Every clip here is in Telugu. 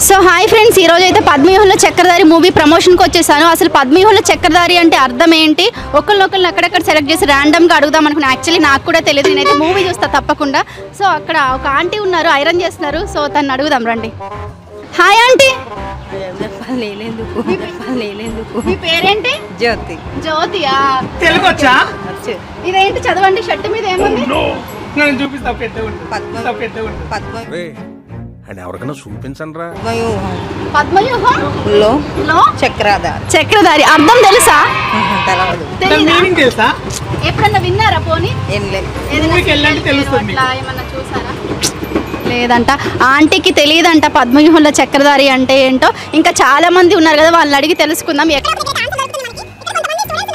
సో హాయ్ ఫ్రెండ్స్, ఈ రోజు అయితే పద్మవ్యూహంలో చక్రధారి మూవీ ప్రమోషన్కి వచ్చేసాను. అసలు పద్మవ్యూహంలో చక్రధారి అంటే అర్థం ఏంటి, ఒకరినొకరిని అక్కడక్కడ సెలెక్ట్ చేసి ర్యాండమ్గా అడుగుదాం అనుకున్నా. యాక్చువల్లీ నాకు కూడా తెలియదు, నేనైతే మూవీ చూస్తా తప్పకుండా. సో అక్కడ ఒక ఆంటీ ఉన్నారు, ఐరన్ చేస్తున్నారు. సో తను అడుగుదాం రండి. Hi aunty. మీ పేరేంటి? జ్యోతి. జ్యోతియా? తెలుగు వచ్చా? ఇదేంటి చదవండి, షర్ట్ మీద ఏముంది? నేను చూపిస్తా. ఎవరికైనా చూపించండి రా. పద్మవ్యూహంలో చక్రధారి అర్థం తెలుసా? తెలుసా? ఎప్పుడన్నా విన్నారా? పోనీ తెలుస్తుంది. ఏమన్నా చూసారా? లేదంట, ఆంటీకి తెలియదంట పద్మవ్యూహంలో చక్రధారి అంటే ఏంటో. ఇంకా చాలా మంది ఉన్నారు కదా, వాళ్ళని అడిగి తెలుసుకుందాం.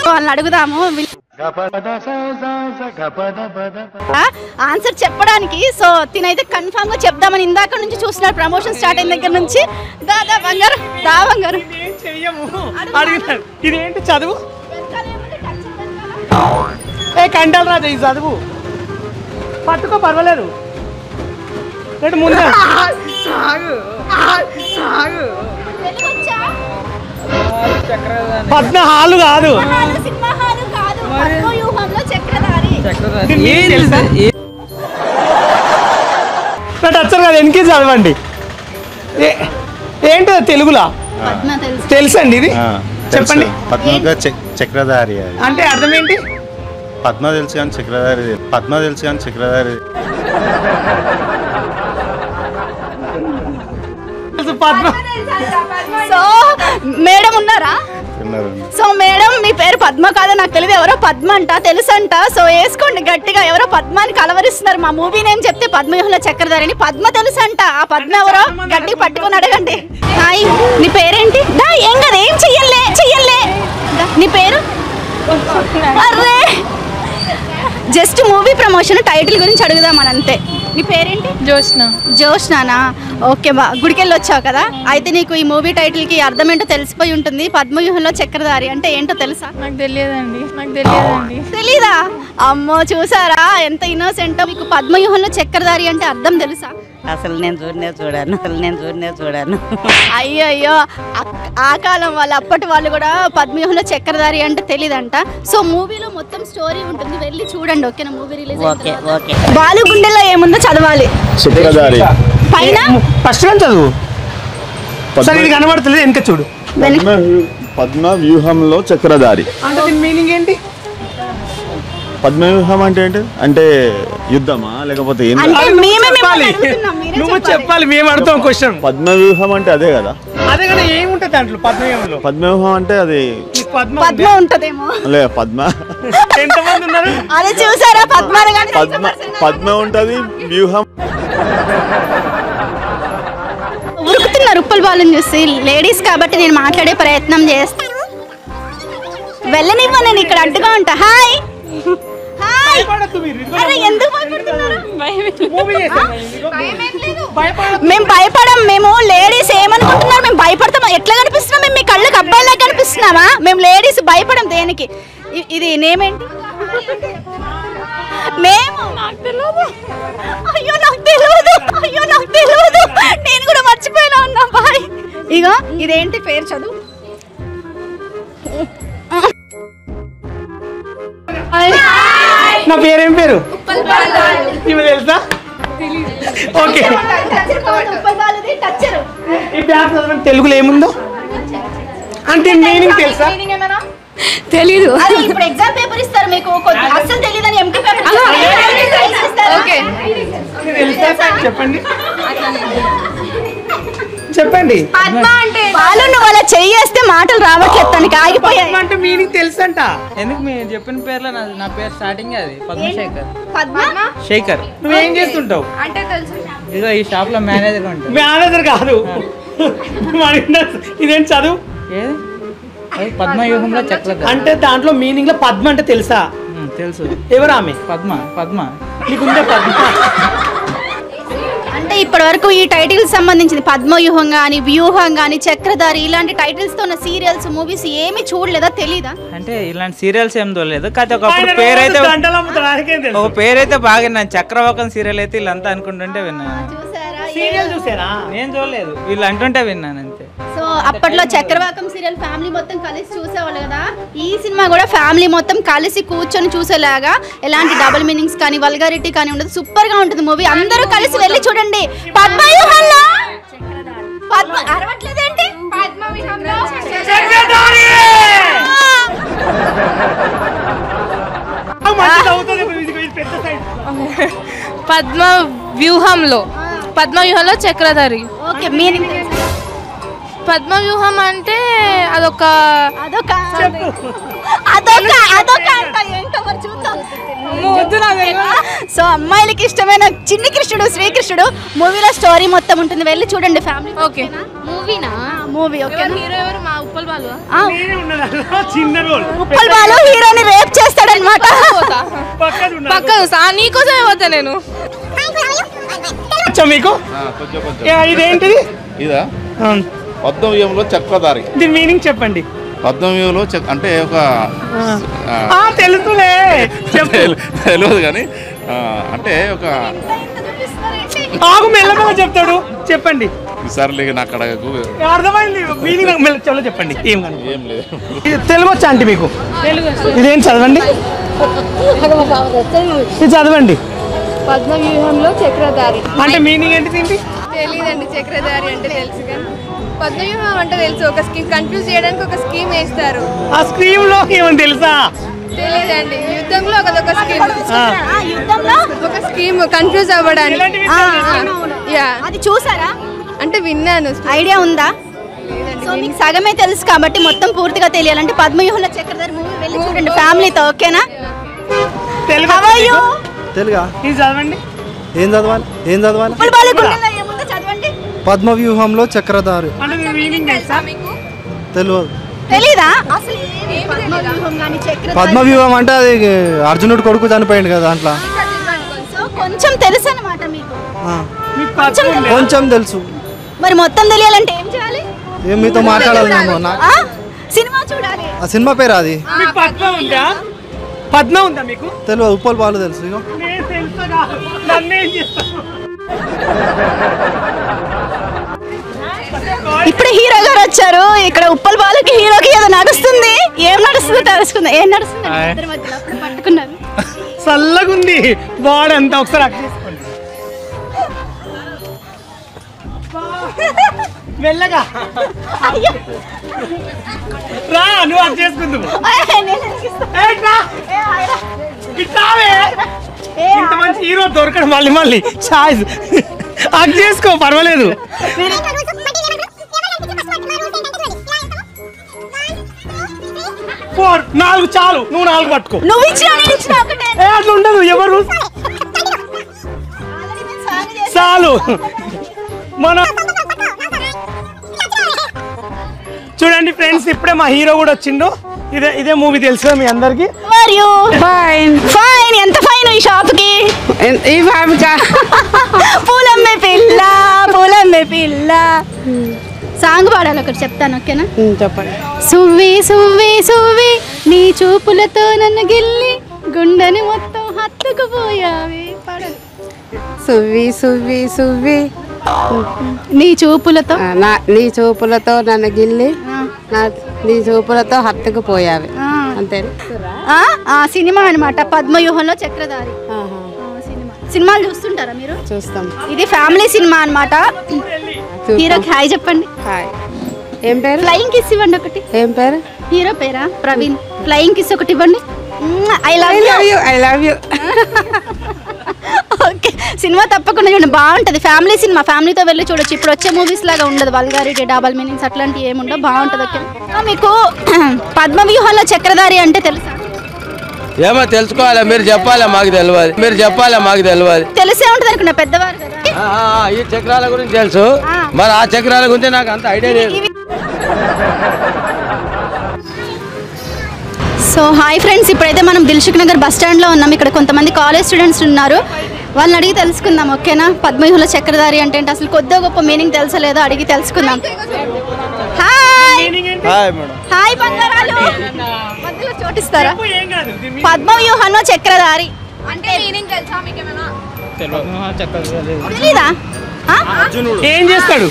వాళ్ళని అడుగుదాము ఆన్సర్ చెప్పడానికి. సో తినైతే కన్ఫామ్ గా చెప్దామని ఇందాక నుంచి చూస్తున్నారు, ప్రమోషన్ స్టార్ట్ అయిన దగ్గర నుంచి. దాదా బంగారు, దా బంగారు. ఇదేంటి చదువు? కంటల్ రాజా, ఈ చదువు పట్టుకో, పర్వాలేదు. ముందు పద్మ హాలు కాదు, వచ్చారు కదా, వెనక్కి చదవండి. ఏంటో తెలుగులా తెలుసండి ఇది, చెప్పండి. చక్రధారి అంటే అర్థం ఏంటి? పద్మ తెలుసు కానీ చక్రధారి పద్మ. సో మేడం ఉన్నారా? సో మేడం, మీ పేరు పద్మ కాదా? నాకు తెలియదు. ఎవరో పద్మ అంట తెలుసంట. సో వేసుకోండి గట్టిగా. ఎవరో పద్మాని కలవరిస్తున్నారు. మా మూవీ నేమ్ చెప్తే పద్మవ్యూహంలో చక్రధారిని పద్మ తెలుసంట. ఆ పద్మ ఎవరో గట్టిగా పట్టుకొని అడగండి. హాయ్, నీ పేరేంటి? దా, ఏం కదా, ఏం చెయ్యలే. నీ పేరు? అరే, జస్ట్ మూవీ ప్రమోషన్ టైటిల్ గురించి అడుగుదామని అంతే. నీ పేరేంటి? జోష్నానా? ఓకే, గుడికెళ్ళి వచ్చావు కదా, అయితే నీకు ఈ మూవీ టైటిల్కి అర్థం ఏంటో తెలిసిపోయి ఉంటుంది. పద్మవ్యూహంలో చక్రధారి అంటే ఏంటో తెలుసా? నాకు తెలియదండి. తెలీదా? అమ్మో, చూసారా ఎంత ఇన్నోసెంటో. మీకు పద్మవ్యూహంలో చక్రధారి అంటే అర్థం తెలుసా? అసలు నేను చూడనే. అయ్యో, ఆ కాలం వాళ్ళు, అప్పటి వాళ్ళు కూడా పద్మవ్యూహంలో చక్రధారి అంటే తెలీదంట. సో మూవీలో మొత్తం స్టోరీ ఉంటుంది, వెళ్ళి చూడండి. ఓకేనా? Movie release okay. బాలు గుండెల్లో ఏముందో చదవాలి. చక్రధారి పైన ఫస్ట్ చదువు. సరే, ఇది కనబడుతుంది, వెనక చూడు. పద్మవ్యూహంలో చక్రధారి అంటే దీని మీనింగ్ ఏంటి? పద్మవ్యూహం అంటే ఏంటి? అంటే యుద్ధమా లేకపోతే నువ్వు చెప్పాలి, మేము అడుగుతాం క్వశ్చన్. పద్మవ్యూహం అంటే అదే కదా? అదే కదా, ఏముంటది దాంట్లో పద్మవ్యూహంలో? పద్మవ్యూహం అంటే అది పద్మ ఉంటదేమో. లే, పద్మ ఎంతమంది ఉన్నారు? అదే చూసారా, పద్మ ఉంటది, వ్యూహం. ఉరుకుతున్నారు ఉప్పల్ బాలను చూసి. లేడీస్ కాబట్టి నేను మాట్లాడే ప్రయత్నం చేస్తాను. వెళ్ళనివ్వ, నేను ఇక్కడ అడ్డుగా ఉంటా. హాయ్. అరే, ఎందుకు భయపడుతున్నారు? మేము భయపడం. మేము లేడీస్. ఏమనుకుంటున్నారు? మేము భయపడతాం. ఎట్లా కనిపిస్తున్నాం? మేము మీ కళ్ళకి అబ్బాయిలా కనిపిస్తున్నామా? మేము లేడీస్ భయపడం దేనికి? ఇది నేమేంటి? నాకు తెలియదు. నేను కూడా మర్చిపోయినా ఉన్నా. బాయ్. ఇగో ఇదేంటి పేరు? చదువు. నా పేరేం పేరు? ఇవి తెలుసా? ఓకే. తెలుగులో ఏముందో అంటే మీనింగ్ తెలుసా? తెలీదు. ఇప్పుడు ఎగ్జామ్ పేపర్ ఇస్తారు మీకు, అసలు తెలియదని ఎంపీ పేపర్. చెప్పండి. పద్మ అంటే వాళ్ళు నువ్వు అలా చెయ్యేస్తే మాటలు రావట్లేదు, తనకి ఆగిపోయాయి. అంటే మీనింగ్ తెలుసంట. ఎందుకు మీరు చెప్పిన పేర్లో నా పేరు స్టార్టింగ్ అది పద్మశేఖర్. శేఖర్. నువ్వేం చేస్తుంటావు? అంటే తెలుసు, ఇదిగో ఈ షాప్ లో మేనేజర్ ఉంటాడు. మేనేజర్ కాదు. ఇదేం చదువు? ఏది? పద్మవ్యూహంలో చక్రధారి అంటే దాంట్లో మీనింగ్ లో పద్మ అంటే తెలుసా? తెలుసు. ఎవరు ఆమె? పద్మ నీకుందే పద్మ. అంటే ఇప్పటి వరకు ఈ టైటిల్స్ సంబంధించింది పద్మవ్యూహం కానీ, వ్యూహం కానీ, చక్రధారి ఇలాంటి టైటిల్స్ తో ఉన్న సీరియల్స్, మూవీస్ ఏమి చూడలేదా? తెలీదా? అంటే ఇలాంటి సీరియల్స్ ఏం చూడలేదు. కాకపోతే ఒకప్పుడు పేరైతే బాగా విన్నాను. చక్రవాకం సీరియల్ అయితే వీళ్ళంతా అనుకుంటుంటే విన్నాను. సీరియల్ చూసారా? నేను చూడలేదు, వీళ్ళు అంటుంటే విన్నాను అంతే. సో అప్పట్లో చక్రవాకం సీరియల్ ఫ్యామిలీ మొత్తం కలిసి చూసేవాళ్ళు కదా. ఈ సినిమా కూడా ఫ్యామిలీ మొత్తం కలిసి కూర్చొని చూసేలాగా, ఎలాంటి డబుల్ మీనింగ్స్ కానీ వల్గారిటీ కానీ ఉండదు. సూపర్ గా ఉంటుంది మూవీ. అందరూ కలిసి వెళ్ళి చూడండి. పద్మవ్యూహంలో అరవట్లేదేంటి? పద్మవ్యూహంలో చక్రధారి. ఓకే, మీనింగ్ పద్మవ్యూహం అంటే అదొక అదొక అదొక అదొక అంట ఏంటో మరి చూద్దాం. సో అమ్మాయిలకి ఇష్టమైన చిన్ని కృష్ణుడు శ్రీకృష్ణుడు మూవీలో స్టోరీ మొత్తం ఉంటుంది. వెళ్ళి చూడండి ఫ్యామిలీ. ఓకే. మూవీనా? Movie okay. హీరో ఎవరు? మా ఉప్పల్ బాలు. చిన్న రోల్. ఉప్పల్ బాలు హీరోని రేప్ చేస్తాడన్నమాట. పక్క నీకోసమే పోతా నేను. మీకు ఇదేంటిది? ఇదా పద్మవ్యూహంలో చక్రధారి. దీని మీనింగ్ చెప్పండి. పద్మవ్యూహంలో అంటే ఒక తెలుసులే తెలియదు కానీ అంటే ఒక ఆగు మెల్లగా చెప్తాడు. చెప్పండి. సర్లే నాకు అక్కడ అర్థమైంది మీనింగ్. చలో చెప్పండి. ఏం లేదు. తెలుగు వచ్చా అంటే మీకు? ఇదేం చదవండి, ఇది చదవండి. పద్మవ్యూహంలో చక్రధారి అంటే మీనింగ్ ఏంటి దీనికి? తెలీదండి. చక్రధారి అంటే తెలుసు కానీ పద్మవ్యూహం అంటే తెలుసు. ఒక స్కీమ్ కన్ఫ్యూజ్ చేయడానికి ఒక స్కీమ్ వేస్తారు. ఆ స్క్రీమ్ లో ఏమని తెలుసా? తెలియదండి. యుద్ధంలో ఒక స్కీమ్, యుద్ధంలో ఒక స్కీమ్ కన్ఫ్యూజ్ అవ్వడానికి. అది చూసారా? అంటే విన్నాను. ఐడియా ఉందా? సో మీకు సగమే తెలుసు కాబట్టి మొత్తం పూర్తిగా తెలియాలంటే పద్మవ్యూహంలో చక్రధారి మూవీ వెళ్ళి చూడండి ఫ్యామిలీతో. ఓకేనా? తెలుగు తెలుగా? ఇది చదవండి. ఏం చదవాలి? చదవండి. పద్మవ్యూహంలో చక్రధారి అంటే మీనింగ్ తెలుసా? తెలియదు. తెలీదా అసలు? పద్మవ్యూహం కానీ చక్రధారి పద్మవ్యూహం అంటే అది అర్జునుడు కొడుకు చనిపోయింది కదా దాంట్లో. సో కొంచెం తెలుసు అన్నమాట మీకు. కొంచెం తెలుసు. మరి మొత్తం తెలియాలంటే ఏం చేయాలి? ఏం మీతో మాట్లాడాలి మేము? ఆ? సినిమా చూడాలి. ఆ సినిమా పేరు అది పద్మ ఉందా? పద్మ ఉందా మీకు? తెలియదు. ఉప్పల్ బాలు తెలుసు. ఇగో ఇప్పుడు హీరో గారు వచ్చారు. ఇక్కడ ఉప్పల్ బాలుకి హీరోకి ఏదో నడుస్తుంది. ఏం నడుస్తుందో తెలుసుకుందాం. ఏం నడుస్తుంది ఇద్దరి మధ్యలో? అప్పుడు పట్టుకున్నారు. చల్లగుంది బాడీ అంతా. ఒకసారి అక్కడ తీసుకోండి. మెల్లగా రా, నువ్వు అది చేసుకుందు. ఇంత మంచి హీరో దొరకడం మళ్ళీ ఛాయిస్ అది చేసుకో, పర్వాలేదు. 4 చాలు. నువ్వు 4 పట్టుకో. నువ్వు ఇచ్చిన ఒకటే. అట్లా ఉండదు. ఎవరు చాలు. మన చూడండి ఫ్రెండ్స్, ఇప్పుడే మా హీరో కూడా వచ్చిండు. ఇదే మూవీ తెలుసు మీ అందరికి. ఫైన్. ఎంత ఫైన్ ఈ షాప్ కి? పూలమ్మే పిల్ల పూలమ్మే పిల్ల. సాంగ్ పాడాలి ఒకటి, చెప్తాను. ఓకేనా? చెప్పండి. సువ్వి సువ్వి సువ్వి నీ చూపులతో నన్ను గిల్లి గుండెని మొత్తం హత్తుకుపోయావి. పాడాలి. సువ్వి సువ్వి సువ్వి నీ చూపులతో నీ చూపులతో నన్ను గిల్లి నీ చూపులతో హత్తుకుపోయావి. అంతే. సినిమా అనమాట పద్మవ్యూహంలో చక్రధారి సినిమాలు చూస్తుంటారా మీరు? చూస్తాం. ఇది ఫ్యామిలీ సినిమా అనమాట. హీరోకి హాయ్ చెప్పండి. హాయ్. ఏం పేరు? ఫ్లయింగ్ కిస్ ఇవ్వండి ఒకటి. ఏం పేరు? హీరో పేరా? ప్రవీణ్. ఫ్లయింగ్ కిస్ ఒకటి ఇవ్వండి. I love you. Okay, cinema తప్పకుండా చూడండి, బాగుంటుంది. ఫ్యామిలీ సినిమా, ఫ్యామిలీతో వెళ్ళి చూడొచ్చు. ఇప్పుడు వచ్చే మూవీస్ లాగా ఉండదు, వల్గారిటీ, డబల్ మీనింగ్స్ అట్లాంటివి ఏముండవు, బాగుంటుంది. ఓకే, మీకు పద్మవ్యూహంలో చక్రధారి అంటే తెలుసా? ఏమో తెలుసుకోవాలి, మీరు చెప్పాలి, మాకు తెలియదు. తెలిసే ఉంటుంది అనుకున్నా, పెద్దవారు కదా. ఈ చక్రాల గురించి తెలుసు, మరి ఆ చక్రాల గురించి నాకు అంత ఐడియా లేదు. సో హాయ్ ఫ్రెండ్స్, ఇప్పుడైతే మనం దిల్సుఖ్ నగర్ బస్ స్టాండ్లో ఉన్నాం. ఇక్కడ కొంతమంది కాలేజ్ స్టూడెంట్స్ ఉన్నారు, వాళ్ళని అడిగి తెలుసుకుందాం. ఓకేనా? పద్మవ్యూహంలో చక్రధారి అంటే అసలు కొద్దిగా గొప్ప మీనింగ్ తెలుసలేదో అడిగి తెలుసుకుందాం. హాయ్ బంగారాలు, మధ్యలో చోటిస్తారా? పద్మవ్యూహంలో చక్రధారి అంటే మీనింగ్ తెలుసా? మీకేమైనా తెలీదా? ఏం చేస్తాడు?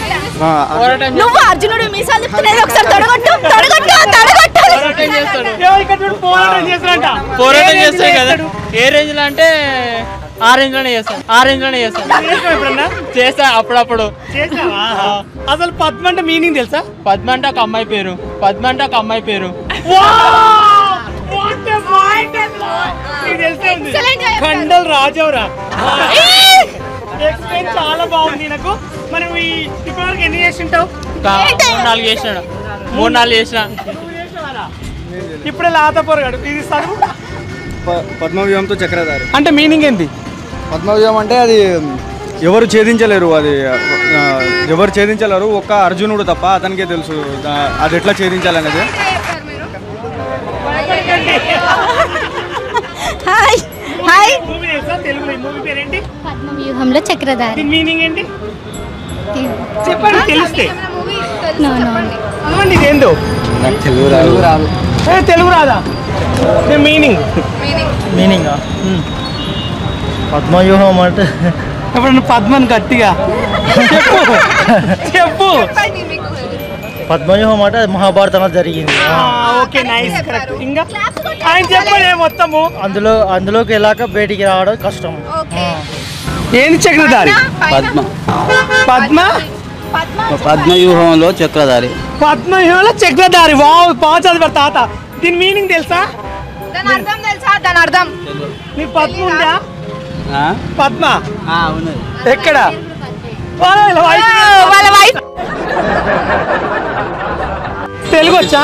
నువ్వు అర్జునుడు మీసాలు తిప్పుతున్నది ఒకసారి తొడగొట్టు తొడగొట్టు పోరాటం చేస్తాడంట. పోరాటం చేస్తాడు కదా. ఏ రేంజ్ లో అంటే ఆరెంజ్ లోనే చేస్తాను. చేస్తా అప్పుడప్పుడు. అసలు పద్మ అంటే మీనింగ్ తెలుసా? పద్మ అంటే ఒక అమ్మాయి పేరు. కండల్ రాజవరా ఎక్స్ప్లెయిన్ చాలా బాగుంది నాకు. మనం ఇప్పటివరకు ఎన్ని చేసి ఉంటావు? 3-4 చేసినాడు. 3-4 చేసిన. ఇప్పుడే లాత పొరగాడు. ఇది చదువు. పద్మవ్యూహంతో చక్రధారి అంటే మీనింగ్ ఏంటి? పద్మవ్యూహం అంటే అది ఎవరు ఛేదించలేరు. ఒక్క అర్జునుడు తప్ప అతనికే తెలుసు అది ఎట్లా ఛేదించాలనేది. పద్మవ్యూహంలో చక్రధారి మీనింగ్ ఏంటి చెప్పండి తెలిస్తే. ఇదేందో తెలుగు రాదా? మీనింగ్ పద్మవ్యూహం అంటే ఎప్పుడన్నా పద్మని గట్టిగా చెప్పు. పద్మవ్యూహం అంటే మహాభారతంలో జరిగింది. Okay nice correct. ఇంకా ఆయన చెప్పలే మొత్తము. అందులోకి వెళ్ళాక బయటికి రావడం కష్టం. ఏంటి చక్రధారి? పద్మవ్యూహంలో చక్రధారి. పద్మవ్యూహంలో చక్రధారి. వావ్ బాగా చదివారు తాత. దీని మీనింగ్ తెలుసా? దాని అర్థం తెలుసా? దాని అర్థం నీకు పద్మ ఉందా? పద్మ ఉన్నది. ఎక్కడ? వాళ్ళ వైఫ్. తెలుగు వచ్చా?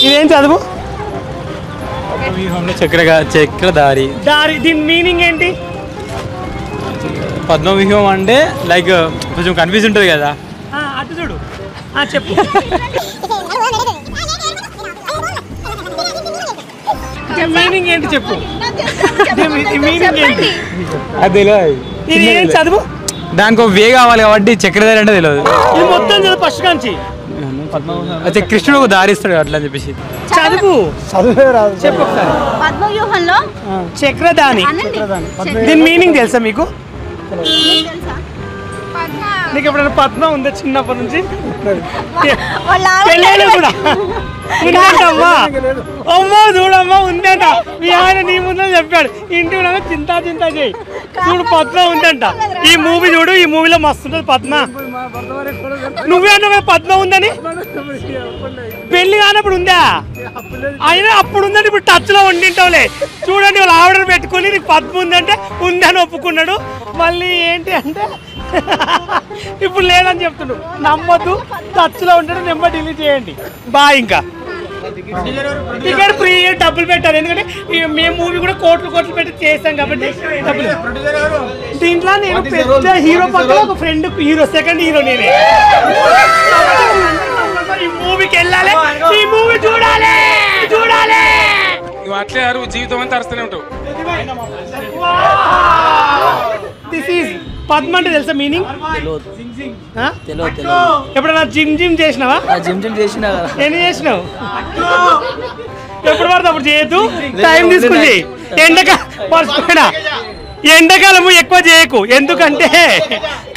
ఇదేం చదువు? పద్మవ్యూహంలో చక్రధారి. దీని మీనింగ్ ఏంటి? పద్మవ్యూహం అంటే లైక్ కొంచెం కన్ఫ్యూజ్ ఉంటుంది కదా. అటు చూడు చెప్పు. మీనింగ్ ఏంటి చెప్పు. మీనింగ్ ఏంటి? అది తెలియదు. ఇది ఏం చదువు? దానికి ఒక వే కావాలి కాబట్టి చక్రధారి అంటే తెలియదు. ఇది మొత్తం చదువు ఫస్ట్ నుంచి. అయితే కృష్ణుడు దారిస్తాడు అట్లా అని చెప్పేసి చదువు. చదువే రాదు. చెప్పు ఒకసారి. పద్మవ్యూహంలో చక్రధాని. దీని మీనింగ్ తెలుసా మీకు? నీకు ఎప్పుడైనా పద్మ ఉందా చిన్నప్పటి నుంచి? పెళ్ళైనా కూడా ఉందంటమ్మా. అమ్మా చూడమ్మా ఉందంట. మీ ఆయన నీ ముందే చెప్పాడు. ఇంటి చింతా చేయి చూడు పద్మ ఉందంట. ఈ మూవీ చూడు. ఈ మూవీలో మస్తు ఉంటుంది పద్మ. నువ్వే అన్నావు పద్మ ఉందని. పెళ్లి కానప్పుడు ఉందా? అయినా అప్పుడు ఉందంటే ఇప్పుడు టచ్ లో ఉండింటావులే. చూడండి వాళ్ళు ఆర్డర్ పెట్టుకుని నీకు పద్మ ఉందంటే ఉందని ఒప్పుకున్నాడు. మళ్ళీ ఏంటి అంటే ఇప్పుడు లేదని చెప్తున్నాడు. నమ్మద్దు. టచ్ లో ఉంటాడు. నెంబర్ డిలీట్ చేయండి. బాయ్. ఇంకా టికెట్ ఫ్రీ డబ్బులు పెట్టారు. ఎందుకంటే మేము మూవీ కూడా కోట్లు పెట్టి చేసాం కాబట్టి డబ్బులు. దీంట్లో నేను పెద్ద హీరో పక్కన ఒక ఫ్రెండ్ హీరో సెకండ్ హీరో నేనే. ఈ మూవీకి వెళ్ళాలి. ఈ మూవీ చూడాలి. అట్లే జీవితం అంతా అరుస్తూనే ఉంటావు. దిస్ ఈజ్ పద్మ అంటే తెలుసా మీనింగ్? ఎప్పుడన్నా జిమ్ చేసినావా? చేసినా ఎన్ని చేసినావు? ఎప్పుడు పడితే అప్పుడు చేయొద్దు. టైం తీసుకుని ఎండాకాలము ఎక్కువ చేయకు. ఎందుకంటే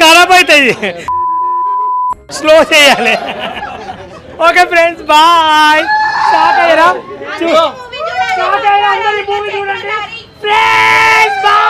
ఖరాబ్ అవుతుంది. స్లో చేయాలి. Okay friends bye. షాక్ అయ్యారా? చూడండి ఫ్రెండ్స్ బాయ్.